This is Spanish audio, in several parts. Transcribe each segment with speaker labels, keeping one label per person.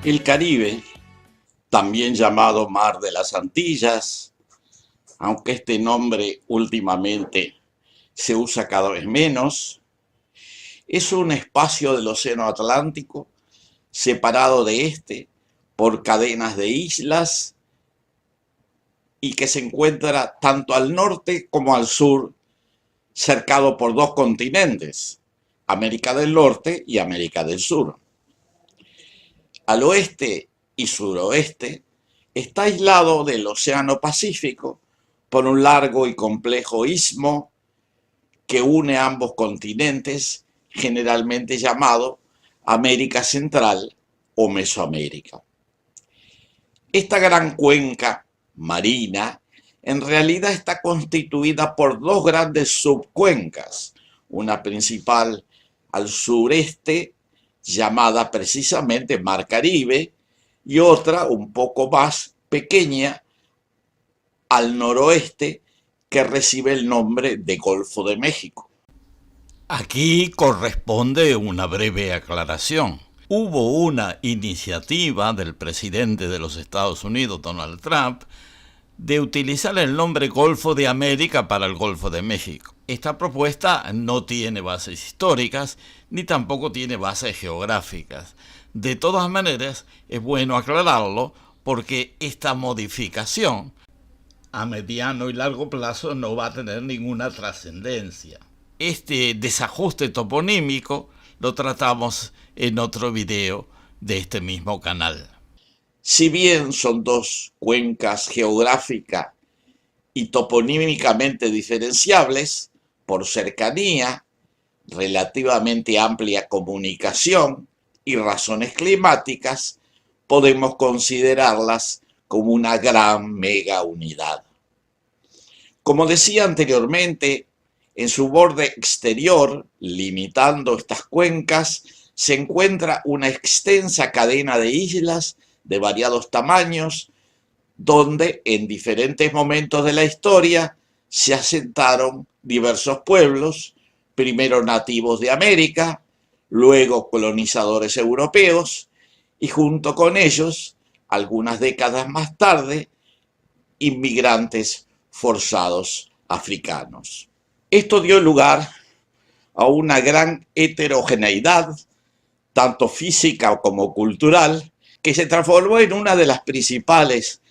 Speaker 1: El Caribe, también llamado Mar de las Antillas, aunque este nombre últimamente se usa cada vez menos, es un espacio del Océano Atlántico separado de este por cadenas de islas y que se encuentra tanto al norte como al sur, cercado por dos continentes, América del Norte y América del Sur. Al oeste y suroeste está aislado del Océano Pacífico por un largo y complejo istmo que une ambos continentes, generalmente llamado América Central o Mesoamérica. Esta gran cuenca marina en realidad está constituida por dos grandes subcuencas, una principal al sureste llamada precisamente Mar Caribe y otra un poco más pequeña al noroeste que recibe el nombre de Golfo de México.
Speaker 2: Aquí corresponde una breve aclaración. Hubo una iniciativa del presidente de los Estados Unidos, Donald Trump, de utilizar el nombre Golfo de América para el Golfo de México. Esta propuesta no tiene bases históricas ni tampoco tiene bases geográficas. De todas maneras, es bueno aclararlo porque esta modificación a mediano y largo plazo no va a tener ninguna trascendencia. Este desajuste toponímico lo tratamos en otro video de este mismo canal.
Speaker 1: Si bien son dos cuencas geográfica y toponímicamente diferenciables por cercanía, relativamente amplia comunicación y razones climáticas, podemos considerarlas como una gran mega unidad. Como decía anteriormente, en su borde exterior, limitando estas cuencas, se encuentra una extensa cadena de islas de variados tamaños, donde en diferentes momentos de la historia se asentaron diversos pueblos, primero nativos de América, luego colonizadores europeos, y junto con ellos, algunas décadas más tarde, inmigrantes forzados africanos. Esto dio lugar a una gran heterogeneidad, tanto física como cultural, que se transformó en una de las principales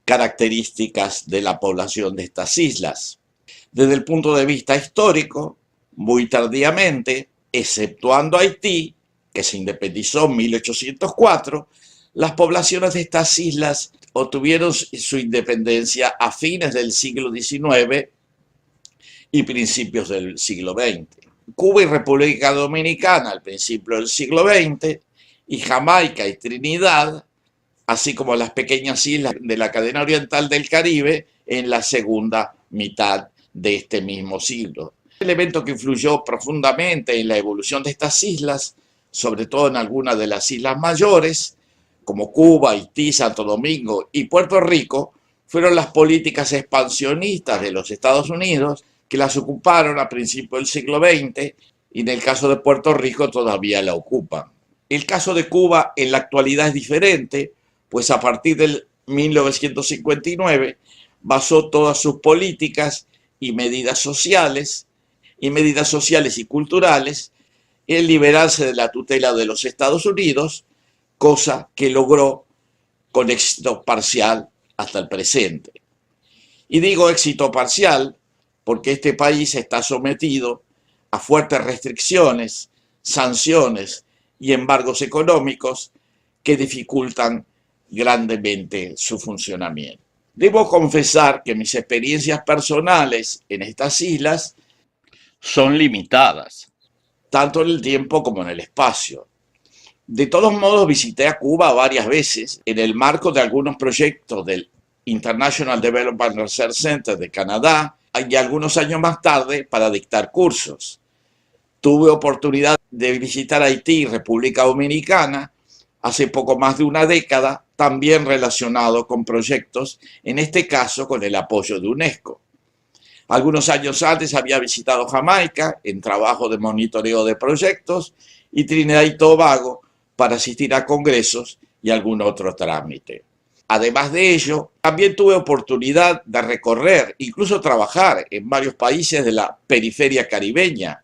Speaker 1: características de la población de estas islas. Desde el punto de vista histórico, muy tardíamente, exceptuando Haití, que se independizó en 1804, las poblaciones de estas islas obtuvieron su independencia a fines del siglo XIX y principios del siglo XX. Cuba y República Dominicana al principio del siglo XX y Jamaica y Trinidad, así como las pequeñas islas de la cadena oriental del Caribe en la segunda mitad de este mismo siglo. El elemento que influyó profundamente en la evolución de estas islas, sobre todo en algunas de las islas mayores, como Cuba, Haití, Santo Domingo y Puerto Rico, fueron las políticas expansionistas de los Estados Unidos que las ocuparon a principios del siglo XX y en el caso de Puerto Rico todavía la ocupan. El caso de Cuba en la actualidad es diferente, pues a partir del 1959 basó todas sus políticas y medidas sociales y culturales en liberarse de la tutela de los Estados Unidos, cosa que logró con éxito parcial hasta el presente. Y digo éxito parcial porque este país está sometido a fuertes restricciones, sanciones y embargos económicos que dificultan grandemente su funcionamiento. Debo confesar que mis experiencias personales en estas islas son limitadas, tanto en el tiempo como en el espacio. De todos modos, visité a Cuba varias veces en el marco de algunos proyectos del International Development Research Center de Canadá y algunos años más tarde para dictar cursos. Tuve oportunidad de visitar Haití y República Dominicana hace poco más de una década, también relacionado con proyectos, en este caso con el apoyo de UNESCO. Algunos años antes había visitado Jamaica en trabajo de monitoreo de proyectos y Trinidad y Tobago para asistir a congresos y algún otro trámite. Además de ello, también tuve oportunidad de recorrer, incluso trabajar en varios países de la periferia caribeña,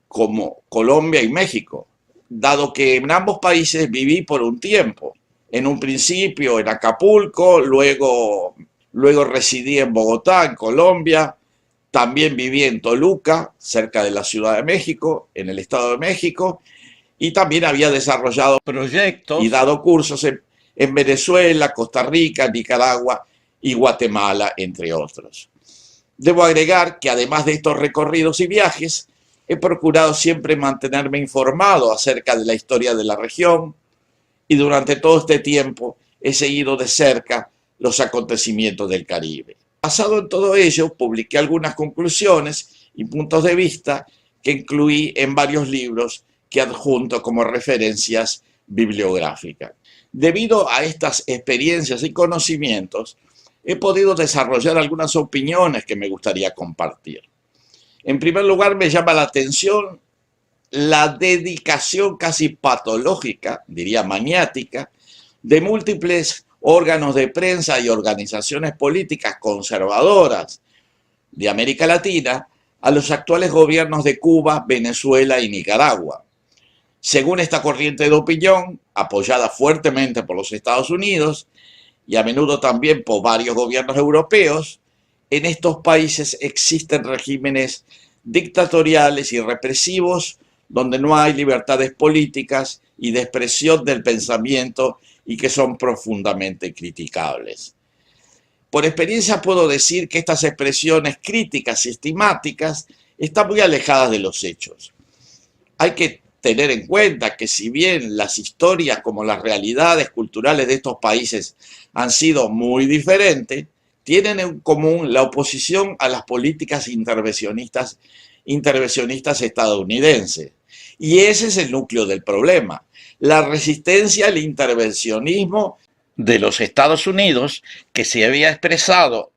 Speaker 1: como Colombia y México, dado que en ambos países viví por un tiempo. En un principio en Acapulco, luego residí en Bogotá, en Colombia, también viví en Toluca, cerca de la Ciudad de México, en el Estado de México, y también había desarrollado proyectos y dado cursos en Venezuela, Costa Rica, Nicaragua y Guatemala, entre otros. Debo agregar que además de estos recorridos y viajes, he procurado siempre mantenerme informado acerca de la historia de la región y durante todo este tiempo he seguido de cerca los acontecimientos del Caribe. Basado en todo ello, publiqué algunas conclusiones y puntos de vista que incluí en varios libros que adjunto como referencias bibliográficas. Debido a estas experiencias y conocimientos, he podido desarrollar algunas opiniones que me gustaría compartir. En primer lugar, me llama la atención la dedicación casi patológica, diría maniática, de múltiples órganos de prensa y organizaciones políticas conservadoras de América Latina a los actuales gobiernos de Cuba, Venezuela y Nicaragua. Según esta corriente de opinión, apoyada fuertemente por los Estados Unidos y a menudo también por varios gobiernos europeos, en estos países existen regímenes dictatoriales y represivos donde no hay libertades políticas y de expresión del pensamiento y que son profundamente criticables. Por experiencia puedo decir que estas expresiones críticas y estigmáticas están muy alejadas de los hechos. Hay que tener en cuenta que si bien las historias como las realidades culturales de estos países han sido muy diferentes, tienen en común la oposición a las políticas intervencionistas estadounidenses. Y ese es el núcleo del problema, la resistencia al intervencionismo de los Estados Unidos, que se había expresado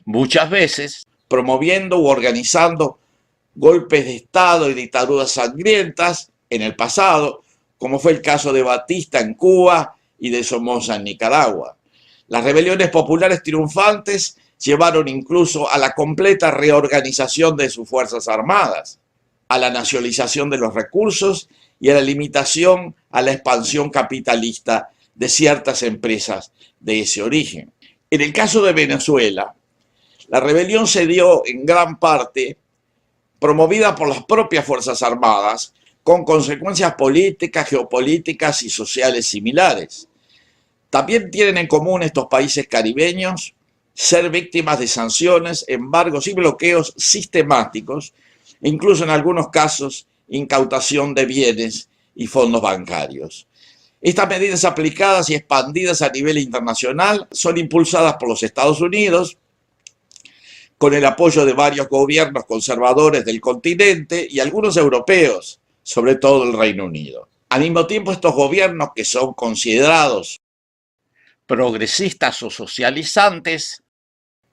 Speaker 1: muchas veces promoviendo u organizando golpes de Estado y dictaduras sangrientas en el pasado, como fue el caso de Batista en Cuba y de Somoza en Nicaragua. Las rebeliones populares triunfantes llevaron incluso a la completa reorganización de sus fuerzas armadas, a la nacionalización de los recursos y a la limitación a la expansión capitalista de ciertas empresas de ese origen. En el caso de Venezuela, la rebelión se dio en gran parte promovida por las propias Fuerzas Armadas, con consecuencias políticas, geopolíticas y sociales similares. También tienen en común estos países caribeños ser víctimas de sanciones, embargos y bloqueos sistemáticos, e incluso en algunos casos incautación de bienes y fondos bancarios. Estas medidas aplicadas y expandidas a nivel internacional son impulsadas por los Estados Unidos, con el apoyo de varios gobiernos conservadores del continente y algunos europeos, sobre todo el Reino Unido. Al mismo tiempo, estos gobiernos, que son considerados progresistas o socializantes,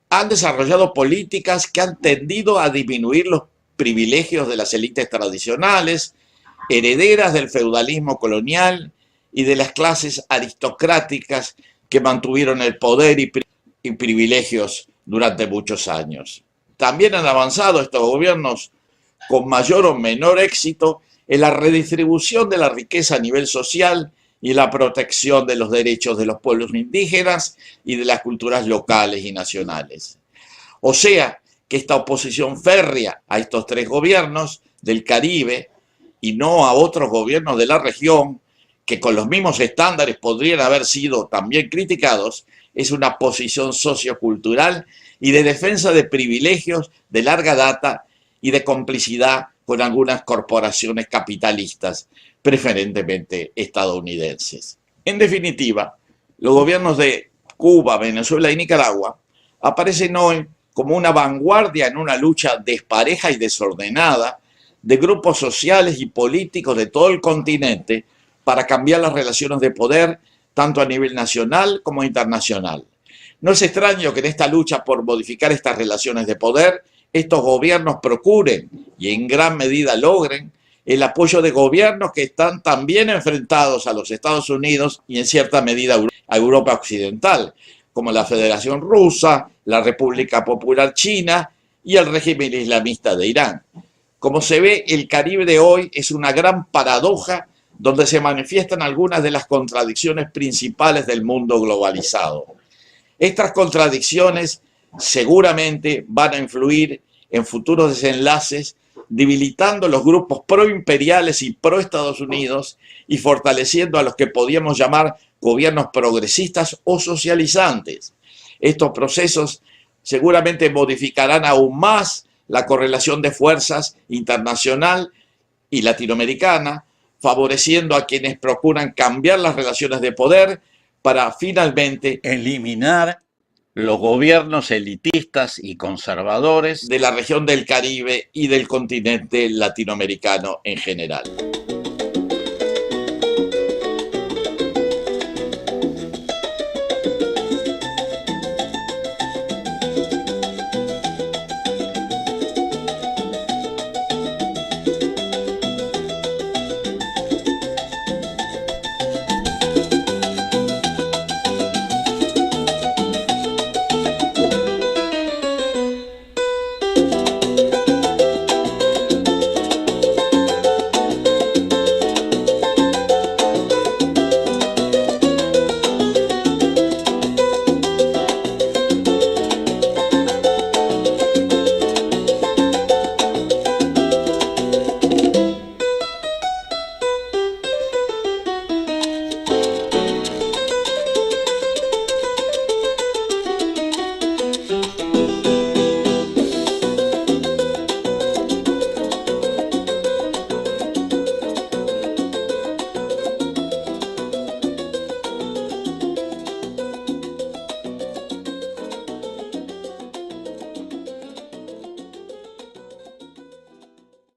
Speaker 1: han desarrollado políticas que han tendido a disminuir los privilegios de las élites tradicionales, herederas del feudalismo colonial y de las clases aristocráticas que mantuvieron el poder y privilegios durante muchos años. También han avanzado estos gobiernos con mayor o menor éxito en la redistribución de la riqueza a nivel social y la protección de los derechos de los pueblos indígenas y de las culturas locales y nacionales. O sea, que esta oposición férrea a estos tres gobiernos del Caribe y no a otros gobiernos de la región, que con los mismos estándares podrían haber sido también criticados, es una posición sociocultural y de defensa de privilegios de larga data y de complicidad con algunas corporaciones capitalistas, preferentemente estadounidenses. En definitiva, los gobiernos de Cuba, Venezuela y Nicaragua aparecen hoy como una vanguardia en una lucha despareja y desordenada de grupos sociales y políticos de todo el continente para cambiar las relaciones de poder tanto a nivel nacional como internacional. No es extraño que en esta lucha por modificar estas relaciones de poder, estos gobiernos procuren y en gran medida logren el apoyo de gobiernos que están también enfrentados a los Estados Unidos y en cierta medida a Europa Occidental, como la Federación Rusa, la República Popular China y el régimen islamista de Irán. Como se ve, el Caribe de hoy es una gran paradoja donde se manifiestan algunas de las contradicciones principales del mundo globalizado. Estas contradicciones seguramente van a influir en futuros desenlaces, debilitando los grupos proimperiales y pro Estados Unidos y fortaleciendo a los que podríamos llamar gobiernos progresistas o socializantes. Estos procesos seguramente modificarán aún más la correlación de fuerzas internacional y latinoamericana, favoreciendo a quienes procuran cambiar las relaciones de poder para finalmente eliminar los gobiernos elitistas y conservadores de la región del Caribe y del continente latinoamericano en general.